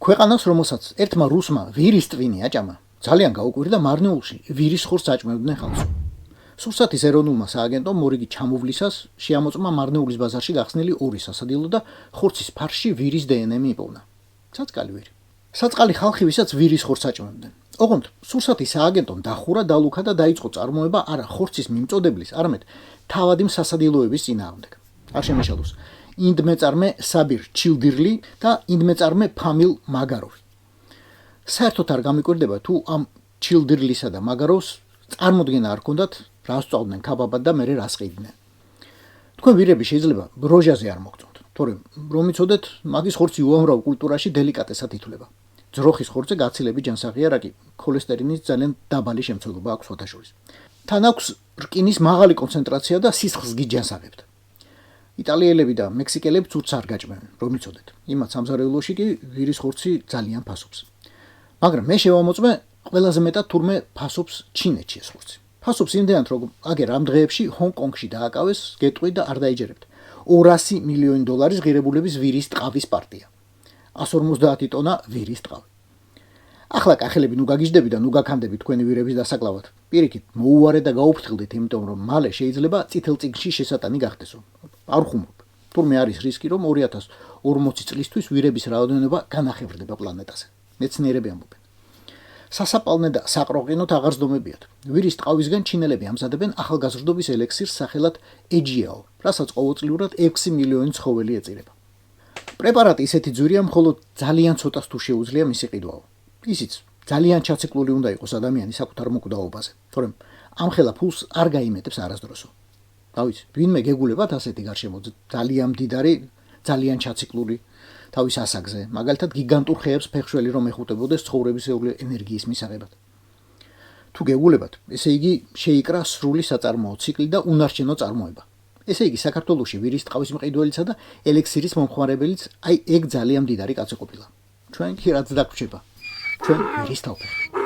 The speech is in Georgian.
ქვეყანას, რომელსაც ერთმა რუსმა ვირის ტვინი აჭამა, ძალიან გაუკვირდა მარნეულში ვირის ხორცს აჭმევდნენ ხალხს. სურსათის ეროვნულმა სააგენტომ მორიგი ჩამოვლისას შეამოწმა მარნეულის ბაზარში გახსნილი ორი სასადილო და ხორცის ფარში ვირის დნმ იპოვნა. საწყალი ვირი. საწყალი ხალხი, ვისაც ვირის ხორცს აჭმევდნენ. ოღონდ სურსათის სააგენტომ დახურა, დალუქა და დაიწყო წარმოება არა ხორცის მიმწოდებლის, არამედ თავადი სასადილოების წინააღმდეგ. არ შემეშალოს ინდმეწარმე საბირ ჩილდირლი და ინდმეწარმე ფამილ მაგაროვი. საერთოდ არ გამიკვირდება თუ ამ ჩილდირლისა და მაგაროვს წარმოდგენა არ ჰქონდათ, რა სწავლდნენ ქაბაბად და მერე რას ყიდნენ. თქვენ ვირები შეიძლება ბროჟაზე არ მოგწონთ, თორემ რომ იცოდეთ, მაგის ხორცი უამრავ კულტურაში დელიკატესად ითვლება. ძროხის ხორცზე გაცილებით ჯანსაღია, რა კი ქოლესტერინის ძალიან დაბალი შემცველობა აქვს შუათაშორის. თან აქვს რკინის მაღალი კონცენტრაცია და სისხლს გიჯანსაღებთ. იტალიელები და მექსიკელები ცურცს არ გაჭმევენ, რომ იცოდეთ. იმათ სამზარეულოში კი ვირის ხორცი ძალიან ფასობს. მაგრამ მე შევამოწმე ყველაზე მეტად თურმე ფასობს ჩინეთში ეს ხორცი. ფასობს იმდენად, რომ აგერ ამ დღეებში ჰონკონგში დააკავეს გეტყვი და არ დაიჯერებთ. 200 მილიონი დოლარის ღირებულების ვირის ტყავის პარტია. 150 ტონა ვირის ტყავი. ახლა კახელები ნუ გაგიждები და ნუ გაქანდები თქვენი ვირების დასაკლავად. პირიქით, მოუვარეთ და გაუფრთხილდით, იმიტომ რომ მალე შეიძლება წითელ წიგნში შესატანი გახდესო. არ ხუმრობ. თურმე არის რისკი, რომ 2040 წლისთვის ვირების რაოდენობა განახევრდება პლანეტაზე. მეცნიერები ამბობენ. სასაპალნე და საყროყინოთ აღარ ზდომებიათ. ვირის ტყავისგან ჩინელები ამზადებენ ახალგაზრდობის ელექსირს სახელად ეჯიაო, რასაც ყოველწლიურად 6 მილიონი ცხოველი ეწირება. პრეპარატი ისეთი ძვირია, მხოლოდ ძალიან ცოტას თუ შეუძლია მისი ყიდვაო. ისიც ძალიან ჩაციკლული უნდა იყოს ადამიანის საკუთარ მოკვდაობაზე, თორემ ამ ხელა ფულს არ გაიმეტებს არასდროსო. დავიცი, ვინმე გეგულებათ ასეთი გარშემო ძალიან მდიდარი, ძალიან ჩაციკლური თავის ასაგზე, მაგალითად გიგანტურ ხეებს ფეხშველი რომ ეხუტებოდეს ცხოვრებისეული ენერგიის მისაღებად. თუ გეგულებათ, ესე იგი შეიკრა სრული საწარმოო ციკლი და უნარჩენო წარმოება. ესე იგი საქართველოში ვირის ტყავის მყიდველისა და ელექსირის მომხმარებელიც აი ეგ ძალიან მდიდარი კაცი ყოფილა. ჩვენ კი რაც დაგვრჩება. ჩვენ ვირის თავფეხი.